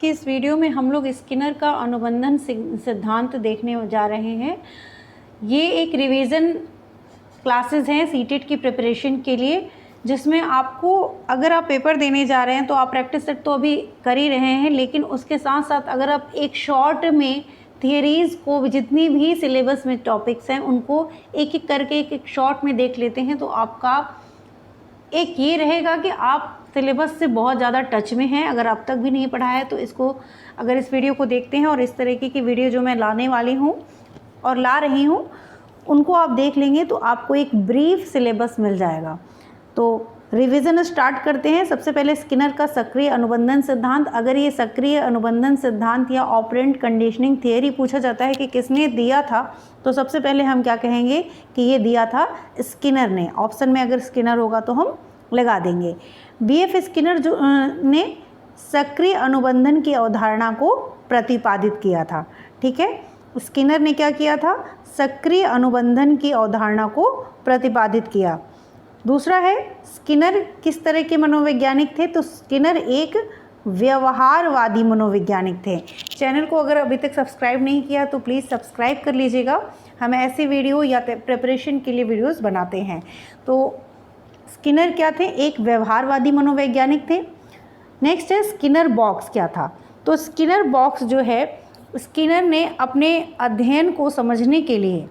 कि इस वीडियो में हम लोग स्किनर का अनुबंधन सिद्धांत देखने जा रहे हैं। ये एक रिवीजन क्लासेस हैं सीटेट की प्रिपरेशन के लिए, जिसमें आपको अगर आप पेपर देने जा रहे हैं तो आप प्रैक्टिस सेट तो अभी कर ही रहे हैं, लेकिन उसके साथ साथ अगर आप एक शॉर्ट में थियरीज़ को, जितनी भी सिलेबस में टॉपिक्स हैं उनको एक एक करके एक शॉर्ट में देख लेते हैं तो आपका एक ये रहेगा कि आप सिलेबस से बहुत ज़्यादा टच में हैं। अगर अब तक भी नहीं पढ़ा है तो इसको, अगर इस वीडियो को देखते हैं और इस तरीके की वीडियो जो मैं लाने वाली हूँ और ला रही हूँ उनको आप देख लेंगे तो आपको एक ब्रीफ सिलेबस मिल जाएगा। तो रिवीजन स्टार्ट करते हैं। सबसे पहले स्किनर का सक्रिय अनुबंधन सिद्धांत। अगर ये सक्रिय अनुबंधन सिद्धांत या ऑपरेंट कंडीशनिंग थियरी पूछा जाता है कि किसने दिया था, तो सबसे पहले हम क्या कहेंगे कि ये दिया था स्किनर ने। ऑप्शन में अगर स्किनर होगा तो हम लगा देंगे। बीएफ स्किनर जो ने सक्रिय अनुबंधन की अवधारणा को प्रतिपादित किया था। ठीक है, स्किनर ने क्या किया था? सक्रिय अनुबंधन की अवधारणा को प्रतिपादित किया। दूसरा है, स्किनर किस तरह के मनोवैज्ञानिक थे? तो स्किनर एक व्यवहारवादी मनोवैज्ञानिक थे। चैनल को अगर अभी तक सब्सक्राइब नहीं किया तो प्लीज़ सब्सक्राइब कर लीजिएगा। हम ऐसे वीडियो या प्रिपरेशन के लिए वीडियोस बनाते हैं। तो स्किनर क्या थे? एक व्यवहारवादी मनोवैज्ञानिक थे। नेक्स्ट है स्किनर बॉक्स क्या था? तो स्किनर बॉक्स जो है, स्किनर ने अपने अध्ययन को समझने के लिए,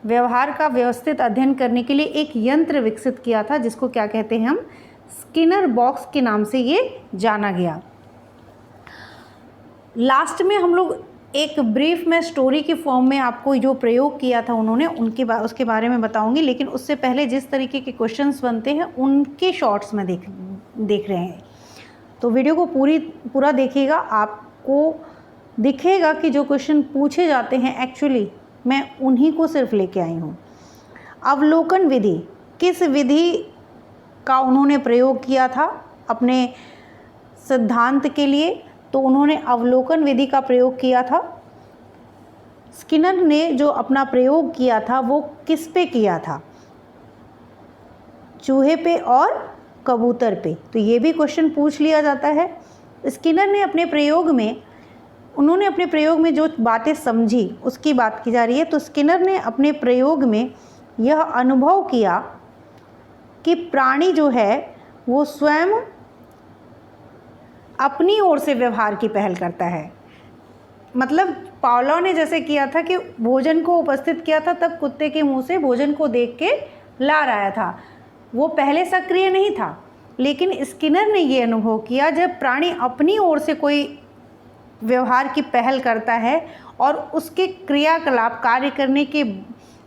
व्यवहार का व्यवस्थित अध्ययन करने के लिए एक यंत्र विकसित किया था, जिसको क्या कहते हैं हम? स्किनर बॉक्स के नाम से ये जाना गया। लास्ट में हम लोग एक ब्रीफ में स्टोरी के फॉर्म में आपको जो प्रयोग किया था उन्होंने, उसके बारे में बताऊंगी, लेकिन उससे पहले जिस तरीके के क्वेश्चंस बनते हैं उनके शॉर्ट्स में देख रहे हैं। तो वीडियो को पूरा देखिएगा, आपको दिखेगा कि जो क्वेश्चन पूछे जाते हैं एक्चुअली मैं उन्हीं को सिर्फ लेके आई हूँ। अवलोकन विधि, किस विधि का उन्होंने प्रयोग किया था अपने सिद्धांत के लिए? तो उन्होंने अवलोकन विधि का प्रयोग किया था। स्किनर ने जो अपना प्रयोग किया था वो किस पे किया था? चूहे पे और कबूतर पे। तो ये भी क्वेश्चन पूछ लिया जाता है। स्किनर ने अपने प्रयोग में, उन्होंने अपने प्रयोग में जो बातें समझी उसकी बात की जा रही है। तो स्किनर ने अपने प्रयोग में यह अनुभव किया कि प्राणी जो है वो स्वयं अपनी ओर से व्यवहार की पहल करता है। मतलब पावलोव ने जैसे किया था कि भोजन को उपस्थित किया था, तब कुत्ते के मुंह से भोजन को देख के लार आया था। वो पहले सक्रिय नहीं था, लेकिन स्किनर ने ये अनुभव किया जब प्राणी अपनी ओर से कोई व्यवहार की पहल करता है और उसके क्रियाकलाप, कार्य करने के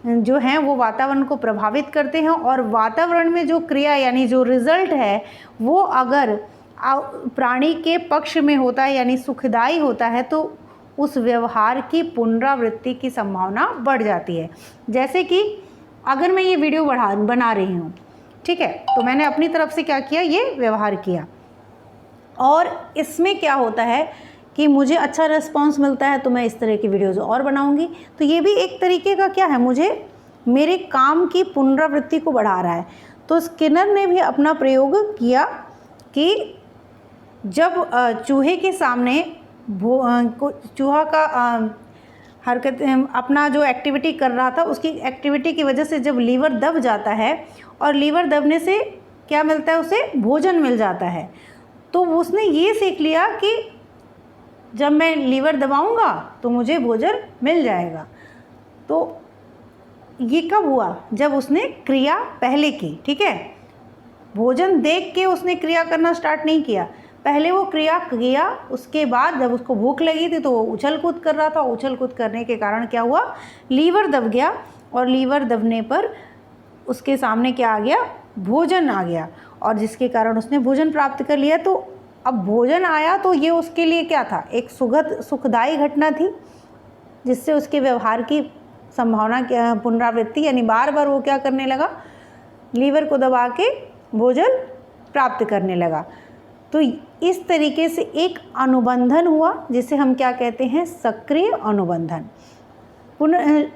जो हैं वो वातावरण को प्रभावित करते हैं, और वातावरण में जो क्रिया यानी जो रिजल्ट है वो अगर प्राणी के पक्ष में होता है यानी सुखदायी होता है तो उस व्यवहार की पुनरावृत्ति की संभावना बढ़ जाती है। जैसे कि अगर मैं ये वीडियो बना रही हूँ, ठीक है, तो मैंने अपनी तरफ से क्या किया? ये व्यवहार किया, और इसमें क्या होता है कि मुझे अच्छा रिस्पांस मिलता है तो मैं इस तरह की वीडियोज़ और बनाऊंगी। तो ये भी एक तरीके का क्या है, मुझे मेरे काम की पुनरावृत्ति को बढ़ा रहा है। तो स्किनर ने भी अपना प्रयोग किया कि जब चूहे के सामने चूहा का हरकत, अपना जो एक्टिविटी कर रहा था उसकी एक्टिविटी की वजह से जब लीवर दब जाता है, और लीवर दबने से क्या मिलता है? उसे भोजन मिल जाता है। तो उसने ये सीख लिया कि जब मैं लीवर दबाऊंगा तो मुझे भोजन मिल जाएगा। तो ये कब हुआ? जब उसने क्रिया पहले की। ठीक है, भोजन देख के उसने क्रिया करना स्टार्ट नहीं किया, पहले वो क्रिया किया, उसके बाद जब उसको भूख लगी थी तो वो उछल कूद कर रहा था। उछल कूद करने के कारण क्या हुआ? लीवर दब गया, और लीवर दबने पर उसके सामने क्या आ गया? भोजन आ गया, और जिसके कारण उसने भोजन प्राप्त कर लिया। तो अब भोजन आया तो ये उसके लिए क्या था? एक सुखदायी घटना थी, जिससे उसके व्यवहार की संभावना, पुनरावृत्ति, यानी बार बार वो क्या करने लगा? लीवर को दबा के भोजन प्राप्त करने लगा। तो इस तरीके से एक अनुबंधन हुआ, जिसे हम क्या कहते हैं? सक्रिय अनुबंधन।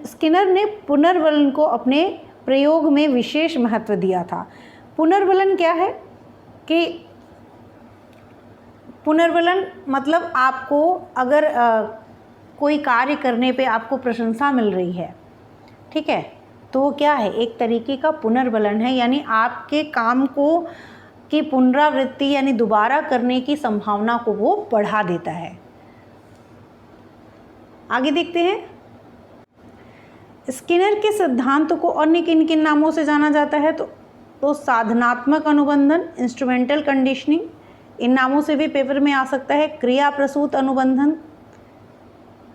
स्किनर ने पुनर्वलन को अपने प्रयोग में विशेष महत्व दिया था। पुनर्वलन क्या है? कि पुनर्बलन मतलब आपको अगर कोई कार्य करने पे आपको प्रशंसा मिल रही है, ठीक है, तो वो क्या है, एक तरीके का पुनर्बलन है, यानी आपके काम को की पुनरावृत्ति यानी दोबारा करने की संभावना को वो बढ़ा देता है। आगे देखते हैं, स्किनर के सिद्धांत को अन्य किन किन नामों से जाना जाता है, तो साधनात्मक अनुबंधन, इंस्ट्रूमेंटल कंडीशनिंग, इन नामों से भी पेपर में आ सकता है। क्रिया प्रसूत अनुबंधन,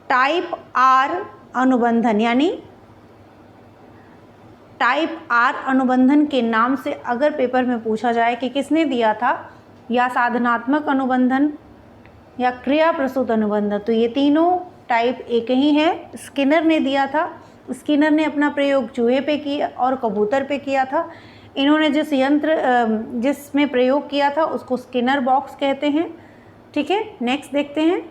टाइप आर अनुबंधन, यानी टाइप आर अनुबंधन के नाम से अगर पेपर में पूछा जाए कि किसने दिया था, या साधनात्मक अनुबंधन या क्रिया प्रसूत अनुबंधन, तो ये तीनों टाइप एक ही है, स्किनर ने दिया था। स्किनर ने अपना प्रयोग चूहे पे किया और कबूतर पे किया था। इन्होंने जिस यंत्र जिसमें प्रयोग किया था उसको स्किनर बॉक्स कहते हैं, ठीक है। नेक्स्ट देखते हैं,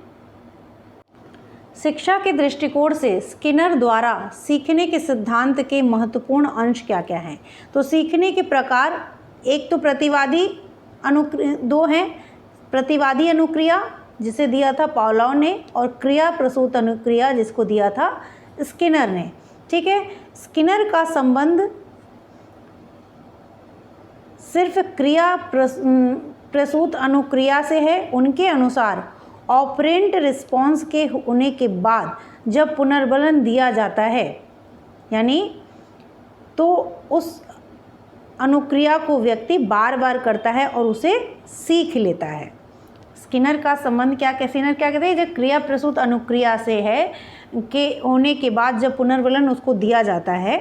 शिक्षा के दृष्टिकोण से स्किनर द्वारा सीखने के सिद्धांत के महत्वपूर्ण अंश क्या क्या हैं। तो सीखने के प्रकार, एक तो प्रतिवादी दो हैं, प्रतिवादी अनुक्रिया जिसे दिया था पावलोव ने, और क्रिया प्रसूत अनुक्रिया जिसको दिया था स्किनर ने, ठीक है। स्किनर का संबंध सिर्फ क्रिया प्रसूत अनुक्रिया से है। उनके अनुसार ऑपरेंट रिस्पॉन्स के होने के बाद जब पुनर्बलन दिया जाता है, यानी तो उस अनुक्रिया को व्यक्ति बार बार करता है और उसे सीख लेता है। स्किनर का संबंध क्या कहते हैं, जब क्रिया प्रसूत अनुक्रिया से है के होने के बाद जब पुनर्बलन उसको दिया जाता है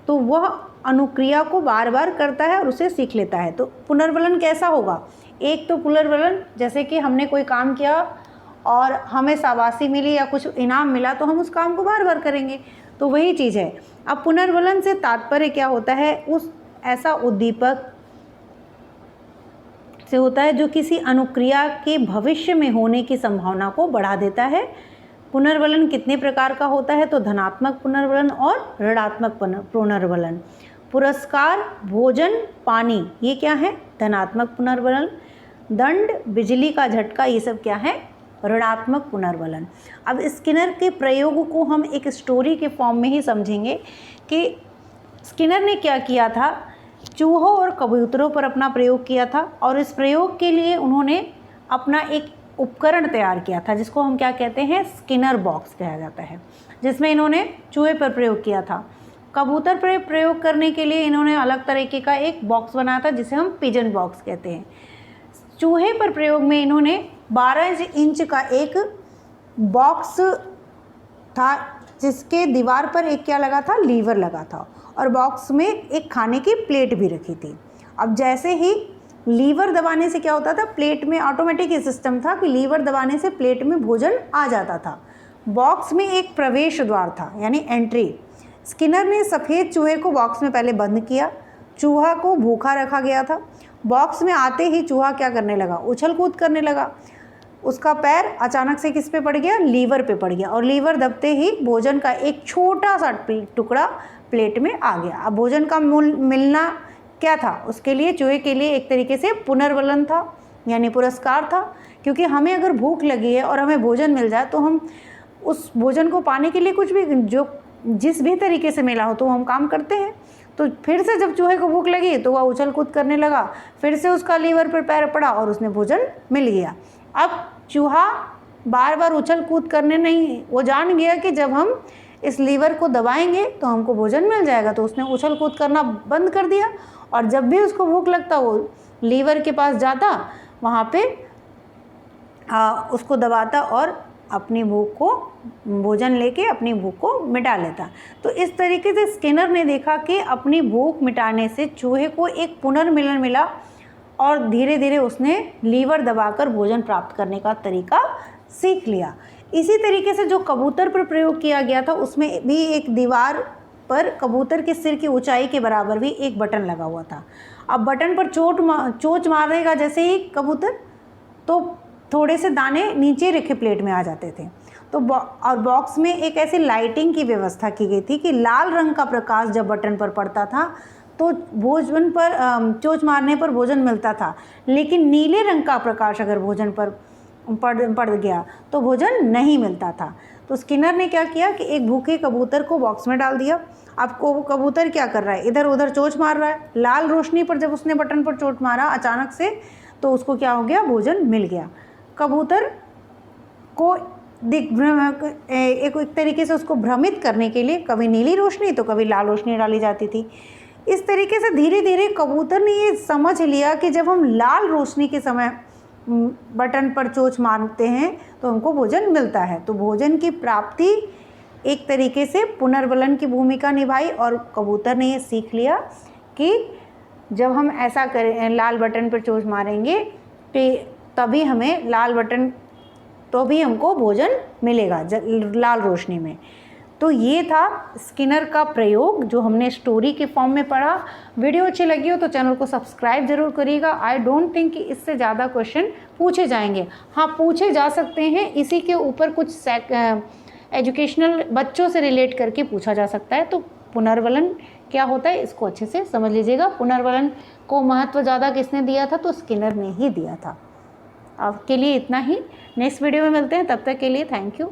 तो वह अनुक्रिया को बार बार करता है और उसे सीख लेता है। तो पुनर्बलन कैसा होगा, एक तो पुनर्बलन जैसे कि हमने कोई काम किया और हमें शाबाशी मिली या कुछ इनाम मिला तो हम उस काम को बार बार करेंगे, तो वही चीज़ है। अब पुनर्बलन से तात्पर्य क्या होता है, उस ऐसा उद्दीपक से होता है जो किसी अनुक्रिया के भविष्य में होने की संभावना को बढ़ा देता है। पुनर्बलन कितने प्रकार का होता है, तो धनात्मक पुनर्बलन और ऋणात्मक पुनर्बलन। पुरस्कार, भोजन, पानी, ये क्या है, धनात्मक पुनर्बलन। दंड, बिजली का झटका, ये सब क्या है, ऋणात्मक पुनर्बलन। अब स्किनर के प्रयोग को हम एक स्टोरी के फॉर्म में ही समझेंगे कि स्किनर ने क्या किया था, चूहों और कबूतरों पर अपना प्रयोग किया था, और इस प्रयोग के लिए उन्होंने अपना एक उपकरण तैयार किया था जिसको हम क्या कहते हैं, स्किनर बॉक्स कहा जाता है, जिसमें इन्होंने चूहे पर प्रयोग किया था। कबूतर पर प्रयोग करने के लिए इन्होंने अलग तरीके का एक बॉक्स बनाया था जिसे हम पिजन बॉक्स कहते हैं। चूहे पर प्रयोग में इन्होंने 12 इंच का एक बॉक्स था जिसके दीवार पर एक क्या लगा था, लीवर लगा था, और बॉक्स में एक खाने की प्लेट भी रखी थी। अब जैसे ही लीवर दबाने से क्या होता था, प्लेट में ऑटोमेटिक ये सिस्टम था कि लीवर दबाने से प्लेट में भोजन आ जाता था। बॉक्स में एक प्रवेश द्वार था यानी एंट्री। स्किनर ने सफ़ेद चूहे को बॉक्स में पहले बंद किया, चूहा को भूखा रखा गया था। बॉक्स में आते ही चूहा क्या करने लगा, उछल कूद करने लगा। उसका पैर अचानक से किस पे पड़ गया, लीवर पे पड़ गया, और लीवर दबते ही भोजन का एक छोटा सा टुकड़ा प्लेट में आ गया। अब भोजन का मिलना क्या था, उसके लिए चूहे के लिए एक तरीके से पुनर्बलन था यानी पुरस्कार था, क्योंकि हमें अगर भूख लगी है और हमें भोजन मिल जाए तो हम उस भोजन को पाने के लिए कुछ भी जो जिस भी तरीके से मिला हो तो हम काम करते हैं। तो फिर से जब चूहे को भूख लगी तो वह उछल कूद करने लगा, फिर से उसका लीवर पर पैर पड़ा और उसने भोजन मिल गया। अब चूहा बार बार उछल कूद करने नहीं, वो जान गया कि जब हम इस लीवर को दबाएंगे तो हमको भोजन मिल जाएगा, तो उसने उछल कूद करना बंद कर दिया, और जब भी उसको भूख लगता वो लीवर के पास जाता, वहाँ पे उसको दबाता और अपनी भूख को भोजन लेके अपनी भूख को मिटा लेता। तो इस तरीके से स्किनर ने देखा कि अपनी भूख मिटाने से चूहे को एक पुनर्मिलन मिला और धीरे धीरे उसने लीवर दबाकर भोजन प्राप्त करने का तरीका सीख लिया। इसी तरीके से जो कबूतर पर प्रयोग किया गया था उसमें भी एक दीवार पर कबूतर के सिर की ऊंचाई के बराबर भी एक बटन लगा हुआ था। अब बटन पर चोंच मारेगा जैसे ही कबूतर, तो थोड़े से दाने नीचे रखे प्लेट में आ जाते थे। तो और बॉक्स में एक ऐसी लाइटिंग की व्यवस्था की गई थी कि लाल रंग का प्रकाश जब बटन पर पड़ता था तो भोजन पर चोंच मारने पर भोजन मिलता था, लेकिन नीले रंग का प्रकाश अगर भोजन पर पड़ गया तो भोजन नहीं मिलता था। तो स्किनर ने क्या किया कि एक भूखे कबूतर को बॉक्स में डाल दिया। अब वो कबूतर क्या कर रहा है, इधर उधर चोंच मार रहा है। लाल रोशनी पर जब उसने बटन पर चोट मारा अचानक से, तो उसको क्या हो गया, भोजन मिल गया। कबूतर को एक तरीके से उसको भ्रमित करने के लिए कभी नीली रोशनी तो कभी लाल रोशनी डाली जाती थी। इस तरीके से धीरे धीरे कबूतर ने ये समझ लिया कि जब हम लाल रोशनी के समय बटन पर चोंच मारते हैं तो हमको भोजन मिलता है। तो भोजन की प्राप्ति एक तरीके से पुनर्वलन की भूमिका निभाई और कबूतर ने ये सीख लिया कि जब हम ऐसा करें, लाल बटन पर चोंच मारेंगे तभी हमें तो भी हमको भोजन मिलेगा लाल रोशनी में। तो ये था स्किनर का प्रयोग जो हमने स्टोरी के फॉर्म में पढ़ा। वीडियो अच्छी लगी हो तो चैनल को सब्सक्राइब जरूर करिएगा। आई डोंट थिंक कि इससे ज़्यादा क्वेश्चन पूछे जाएंगे। हाँ, पूछे जा सकते हैं, इसी के ऊपर कुछ एजुकेशनल बच्चों से रिलेट करके पूछा जा सकता है। तो पुनर्वलन क्या होता है इसको अच्छे से समझ लीजिएगा। पुनर्वलन को महत्व ज़्यादा किसने दिया था, तो स्किनर ने ही दिया था। अब के लिए इतना ही, नेक्स्ट वीडियो में मिलते हैं, तब तक के लिए थैंक यू।